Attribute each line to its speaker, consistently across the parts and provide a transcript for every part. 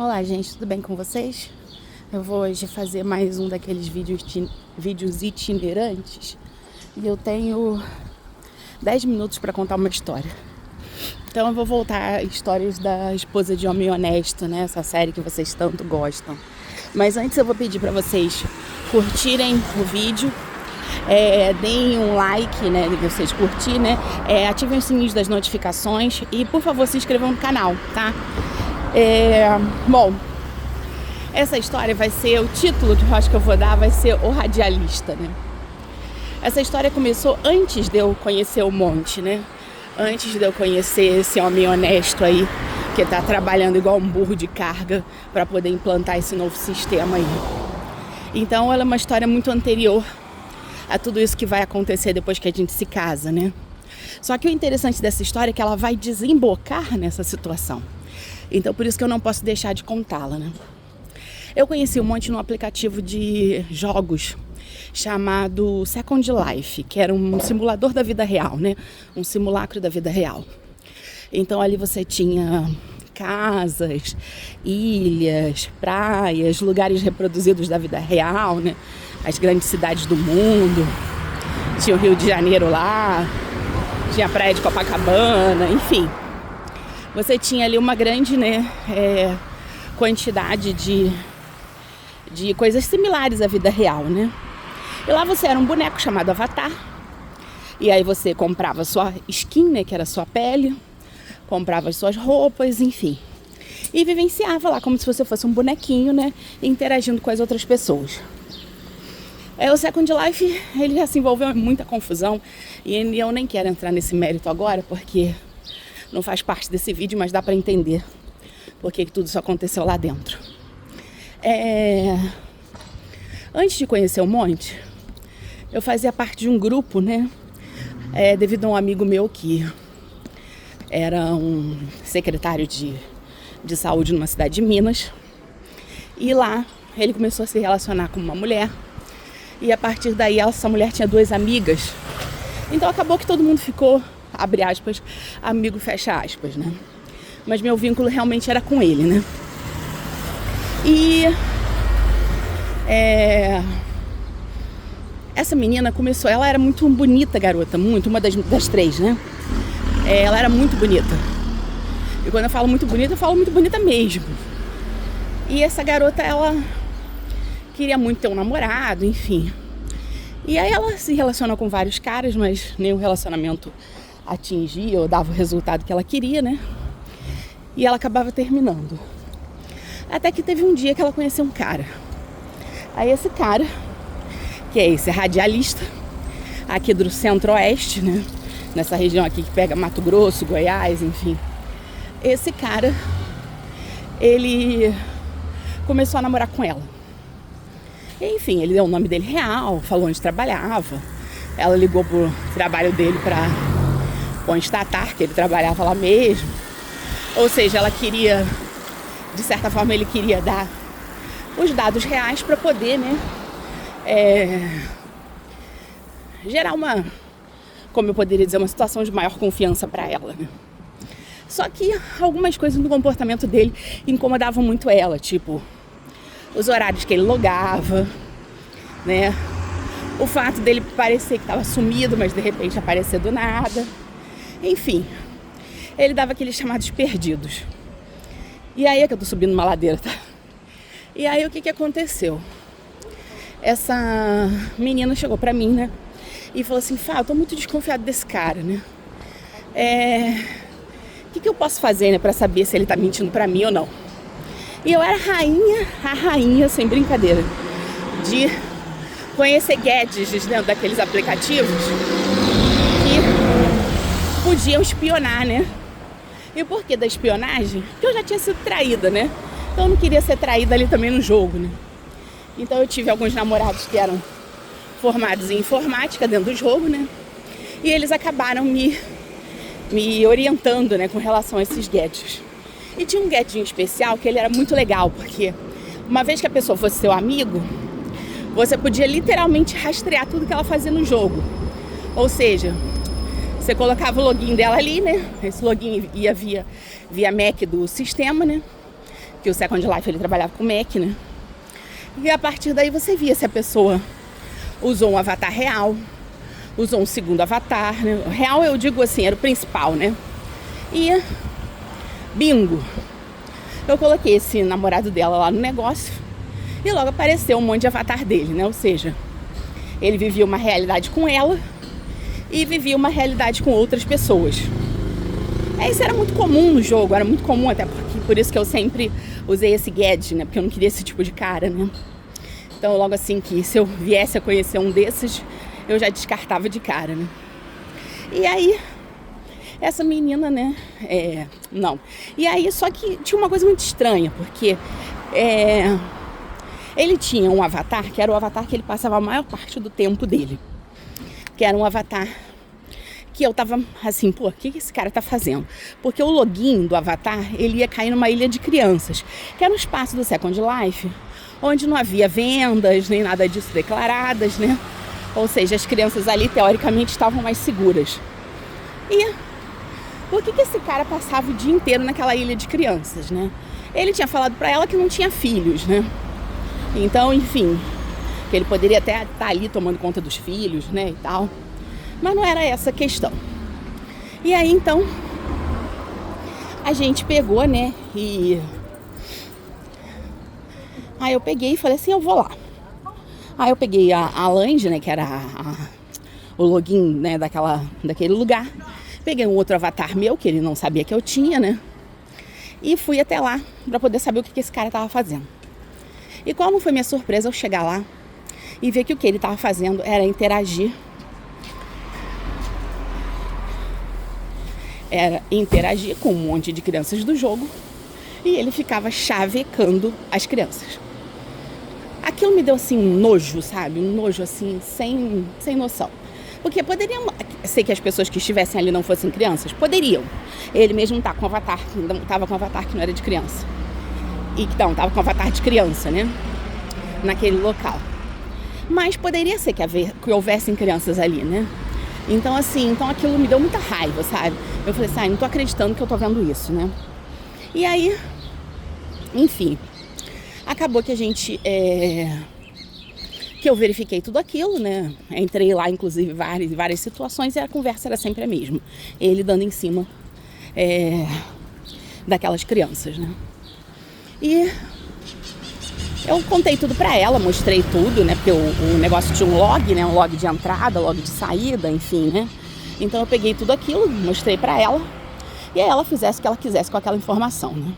Speaker 1: Olá, gente, tudo bem com vocês? Eu vou hoje fazer mais um daqueles vídeos itinerantes e eu tenho 10 minutos para contar uma história. Então eu vou voltar a histórias da Esposa de Homem Honesto, né? Essa série que vocês tanto gostam. Mas antes eu vou pedir para vocês curtirem o vídeo, deem um like, né? Se vocês curtirem, né? Ativem os sininhos das notificações e, por favor, se inscrevam no canal, tá? Bom, essa história vai ser, o título que eu acho que eu vou dar vai ser O Radialista, né? Essa história começou antes de eu conhecer o Monte, né? Antes de eu conhecer esse homem honesto aí, que tá trabalhando igual um burro de carga para poder implantar esse novo sistema aí. Então ela é uma história muito anterior a tudo isso que vai acontecer depois que a gente se casa, né? Só que o interessante dessa história é que ela vai desembocar nessa situação. Então por isso que eu não posso deixar de contá-la, né? Eu conheci o Monte num aplicativo de jogos chamado Second Life, que era um simulador da vida real, né? Um simulacro da vida real. Então ali você tinha casas, ilhas, praias, lugares reproduzidos da vida real, né? As grandes cidades do mundo. Tinha o Rio de Janeiro lá, tinha a praia de Copacabana, enfim. Você tinha ali uma grande, né, quantidade de coisas similares à vida real, né? E lá você era um boneco chamado Avatar. E aí você comprava sua skin, né, que era a sua pele, comprava as suas roupas, enfim. E vivenciava lá como se você fosse um bonequinho, né, interagindo com as outras pessoas. O Second Life, ele já se envolveu em muita confusão. E eu nem quero entrar nesse mérito agora, porque não faz parte desse vídeo, mas dá pra entender por que tudo isso aconteceu lá dentro. Antes de conhecer o Monte, eu fazia parte de um grupo, né? Devido a um amigo meu que era um secretário de saúde numa cidade de Minas. E lá ele começou a se relacionar com uma mulher. E a partir daí essa mulher tinha 2 amigas. Então acabou que todo mundo ficou, abre aspas, amigo fecha aspas, né? Mas meu vínculo realmente era com ele, né? E essa menina começou, ela era muito bonita, garota, muito, uma das 3, né? Ela era muito bonita. E quando eu falo muito bonita, eu falo muito bonita mesmo. E essa garota, ela queria muito ter um namorado, enfim. E aí ela se relacionou com vários caras, mas nenhum relacionamento atingia ou dava o resultado que ela queria, né? E ela acabava terminando. Até que teve um dia que ela conheceu um cara. Aí esse cara, que é esse radialista, aqui do Centro-Oeste, né? Nessa região aqui que pega Mato Grosso, Goiás, enfim. Esse cara, ele começou a namorar com ela. E, enfim, ele deu o nome dele real, falou onde trabalhava. Ela ligou pro trabalho dele para constatar que ele trabalhava lá mesmo. Ou seja, ela queria, de certa forma, ele queria dar os dados reais para poder, né, gerar uma, como eu poderia dizer, uma situação de maior confiança para ela, né? Só que algumas coisas no comportamento dele incomodavam muito ela, tipo os horários que ele logava, né? O fato dele parecer que estava sumido, mas de repente aparecer do nada. Enfim, ele dava aqueles chamados perdidos. E aí é que eu tô subindo uma ladeira, tá? E aí o que aconteceu? Essa menina chegou pra mim, né? E falou assim, Fá, eu tô muito desconfiada desse cara, né? O que eu posso fazer, né, pra saber se ele tá mentindo pra mim ou não? E eu era a rainha, sem brincadeira, de conhecer gadgets dentro daqueles aplicativos que podiam espionar, né? E o porquê da espionagem? Porque eu já tinha sido traída, né? Então eu não queria ser traída ali também no jogo, né? Então eu tive alguns namorados que eram formados em informática dentro do jogo, né? E eles acabaram me orientando, né, com relação a esses gadgets. E tinha um gadget em especial que ele era muito legal, porque uma vez que a pessoa fosse seu amigo, você podia literalmente rastrear tudo que ela fazia no jogo. Ou seja, você colocava o login dela ali, né? Esse login ia via MAC do sistema, né? que o Second Life ele trabalhava com Mac, né? E a partir daí você via se a pessoa usou um avatar real, usou um segundo avatar, né? Real eu digo assim, era o principal, né? E bingo! Eu coloquei esse namorado dela lá no negócio e logo apareceu um monte de avatar dele, né? Ou seja, ele vivia uma realidade com ela e vivia uma realidade com outras pessoas. Isso era muito comum no jogo, era muito comum, até porque por isso que eu sempre usei esse gadget, né? Porque eu não queria esse tipo de cara, né? Então logo assim que se eu viesse a conhecer um desses, eu já descartava de cara, né? E aí, essa menina, né? Não. E aí, só que tinha uma coisa muito estranha, porque ele tinha um avatar, que era o avatar que ele passava a maior parte do tempo dele. Que era um avatar que eu tava assim, pô, o que esse cara tá fazendo? Porque o login do avatar, ele ia cair numa ilha de crianças, que era um espaço do Second Life, onde não havia vendas, nem nada disso declaradas, né? Ou seja, as crianças ali, teoricamente, estavam mais seguras. E por que esse cara passava o dia inteiro naquela ilha de crianças, né? Ele tinha falado pra ela que não tinha filhos, né? Então, enfim, que ele poderia até estar ali tomando conta dos filhos, né, e tal. Mas não era essa a questão. E aí, então, a gente pegou, né, e... Aí eu peguei e falei assim, eu vou lá. Aí eu peguei a Lange, né, que era o login, né, daquele lugar. Peguei um outro avatar meu, que ele não sabia que eu tinha, né, e fui até lá pra poder saber o que esse cara tava fazendo. E qual não foi minha surpresa ao chegar lá e ver que o que ele tava fazendo era interagir com um monte de crianças do jogo e ele ficava chavecando as crianças. Aquilo me deu assim um nojo, sabe? Um nojo assim, sem noção. Porque poderiam ser que as pessoas que estivessem ali não fossem crianças? Poderiam. Ele mesmo tá com um avatar, tava com um avatar que não era de criança. E que não, tava com um avatar de criança, né? Naquele local. Mas poderia ser que houvessem crianças ali, né? Então, assim, aquilo me deu muita raiva, sabe? Eu falei assim, não tô acreditando que eu tô vendo isso, né? E aí, enfim, acabou que a gente, que eu verifiquei tudo aquilo, né? Entrei lá, inclusive, várias situações e a conversa era sempre a mesma. Ele dando em cima daquelas crianças, né? E eu contei tudo pra ela, mostrei tudo, né? Porque o negócio tinha um log, né? Um log de entrada, log de saída, enfim, né? Então eu peguei tudo aquilo, mostrei pra ela e aí ela fizesse o que ela quisesse com aquela informação, né?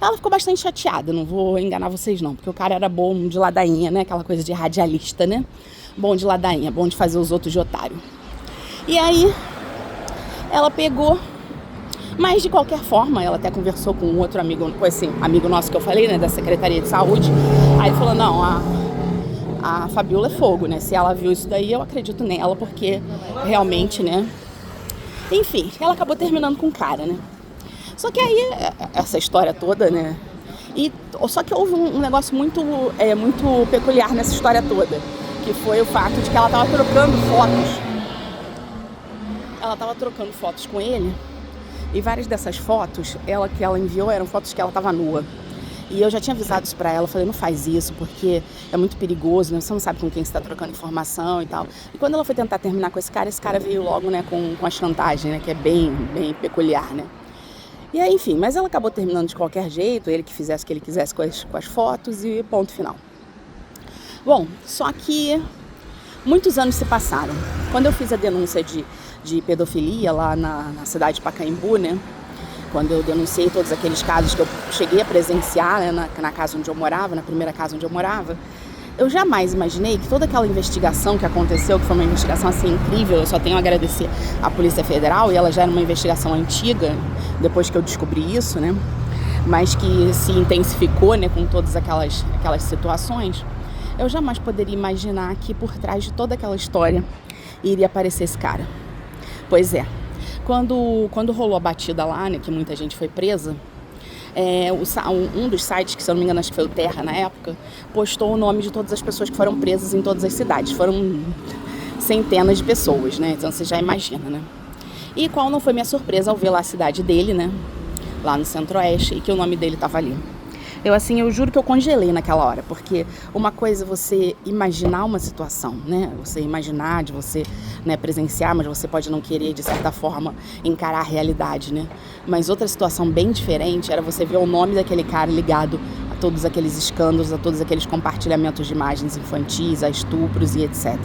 Speaker 1: Ela ficou bastante chateada, não vou enganar vocês não, porque o cara era bom de ladainha, né? Aquela coisa de radialista, né? Bom de ladainha, bom de fazer os outros de otário. E aí ela pegou, mas de qualquer forma, ela até conversou com um outro amigo, com esse amigo nosso que eu falei, né? Da Secretaria de Saúde. Aí ele falou, não, a Fabiola é fogo, né? Se ela viu isso daí, eu acredito nela, porque realmente, né? Enfim, ela acabou terminando com o cara, né? Só que aí, essa história toda, né? Só que houve um negócio muito peculiar nessa história toda, que foi o fato de que ela tava trocando fotos. Ela tava trocando fotos com ele, e várias dessas fotos, que ela enviou, eram fotos que ela tava nua. E eu já tinha avisado isso pra ela, falei, não faz isso, porque é muito perigoso, né? Você não sabe com quem você tá trocando informação e tal. E quando ela foi tentar terminar com esse cara veio logo, né, com a chantagem, né, que é bem peculiar, né? E aí, enfim, mas ela acabou terminando de qualquer jeito, ele que fizesse o que ele quisesse com as fotos e ponto final. Bom, só que muitos anos se passaram. Quando eu fiz a denúncia de pedofilia lá na cidade de Pacaembu, né? Quando eu denunciei todos aqueles casos que eu cheguei a presenciar, né, na casa onde eu morava, na primeira casa onde eu morava, eu jamais imaginei que toda aquela investigação que aconteceu, que foi uma investigação assim incrível, eu só tenho a agradecer à Polícia Federal, e ela já era uma investigação antiga, depois que eu descobri isso, né? Mas que se intensificou, né, com todas aquelas situações, eu jamais poderia imaginar que por trás de toda aquela história iria aparecer esse cara. Pois é. Quando rolou a batida lá, né, que muita gente foi presa, um dos sites, que se eu não me engano acho que foi o Terra na época, postou o nome de todas as pessoas que foram presas em todas as cidades. Foram centenas de pessoas, né? Então você já imagina, né? E qual não foi minha surpresa ao ver lá a cidade dele, né? Lá no Centro-Oeste, e que o nome dele estava ali. Eu juro que eu congelei naquela hora, porque uma coisa é você imaginar uma situação, né? Você imaginar, de você, né, presenciar, mas você pode não querer, de certa forma, encarar a realidade, né? Mas outra situação bem diferente era você ver o nome daquele cara ligado a todos aqueles escândalos, a todos aqueles compartilhamentos de imagens infantis, a estupros e etc.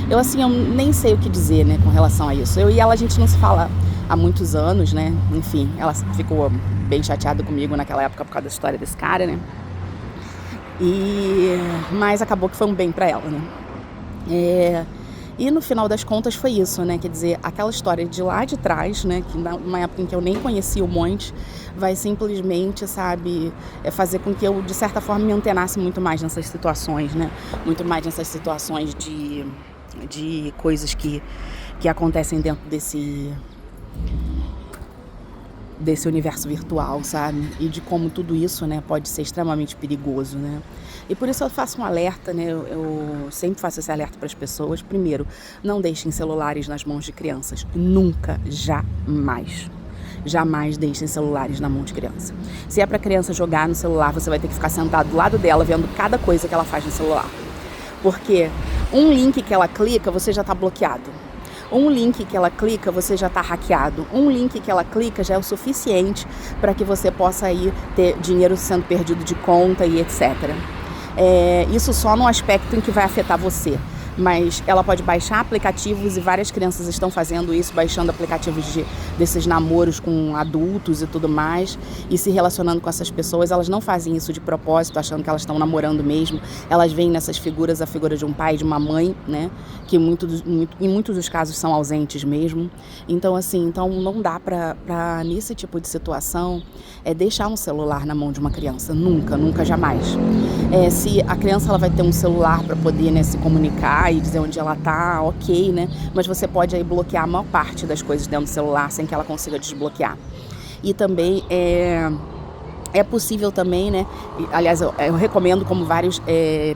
Speaker 1: Eu nem sei o que dizer, né, com relação a isso. Eu e ela, a gente não se fala há muitos anos, né? Enfim, ela ficou bem chateada comigo naquela época por causa da história desse cara, né? Mas acabou que foi um bem pra ela, né? E no final das contas foi isso, né? Quer dizer, aquela história de lá de trás, né? Que numa época em que eu nem conhecia o Monte, vai simplesmente, sabe, fazer com que eu, de certa forma, me antenasse muito mais nessas situações, né? Muito mais nessas situações de coisas que acontecem dentro desse universo virtual, sabe? E de como tudo isso, né, pode ser extremamente perigoso, né? E por isso eu faço um alerta, né? Eu sempre faço esse alerta para as pessoas. Primeiro, não deixem celulares nas mãos de crianças. Nunca, jamais. Jamais deixem celulares na mão de criança. Se é para criança jogar no celular, você vai ter que ficar sentado do lado dela, vendo cada coisa que ela faz no celular. Porque um link que ela clica, você já está bloqueado. Um link que ela clica, você já está hackeado. Um link que ela clica já é o suficiente para que você possa aí ter dinheiro sendo perdido de conta e etc. Isso só no aspecto em que vai afetar você. Mas ela pode baixar aplicativos, e várias crianças estão fazendo isso, baixando aplicativos desses namoros com adultos e tudo mais, e se relacionando com essas pessoas. Elas não fazem isso de propósito, achando que elas estão namorando mesmo. Elas veem nessas figuras a figura de um pai, de uma mãe, né, que em muitos dos casos são ausentes mesmo. Então, não dá pra nesse tipo de situação, deixar um celular na mão de uma criança. Nunca, nunca, jamais. Se a criança ela vai ter um celular para poder, né, se comunicar e dizer onde ela tá, ok, né? Mas você pode aí bloquear a maior parte das coisas dentro do celular sem que ela consiga desbloquear. E também é possível também, né? Aliás, eu recomendo, como vários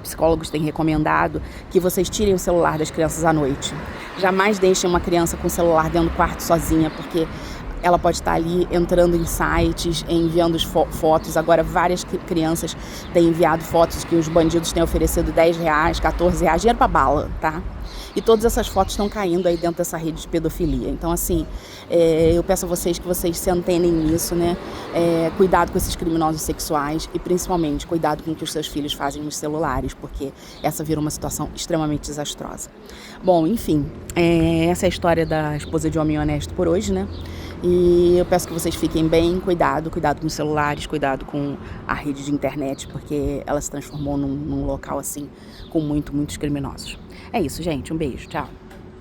Speaker 1: psicólogos têm recomendado, que vocês tirem o celular das crianças à noite. Jamais deixem uma criança com o celular dentro do quarto sozinha, porque ela pode estar ali entrando em sites, enviando fotos. Agora, várias crianças têm enviado fotos que os bandidos têm oferecido R$10, R$14, dinheiro pra bala, tá? E todas essas fotos estão caindo aí dentro dessa rede de pedofilia. Então, eu peço a vocês que vocês se antenem nisso, né? Cuidado com esses criminosos sexuais e, principalmente, cuidado com o que os seus filhos fazem nos celulares, porque essa vira uma situação extremamente desastrosa. Bom, enfim, essa é a história da esposa de homem honesto por hoje, né? E eu peço que vocês fiquem bem, cuidado com os celulares, cuidado com a rede de internet, porque ela se transformou num local assim com muitos criminosos. É isso, gente, um beijo, tchau.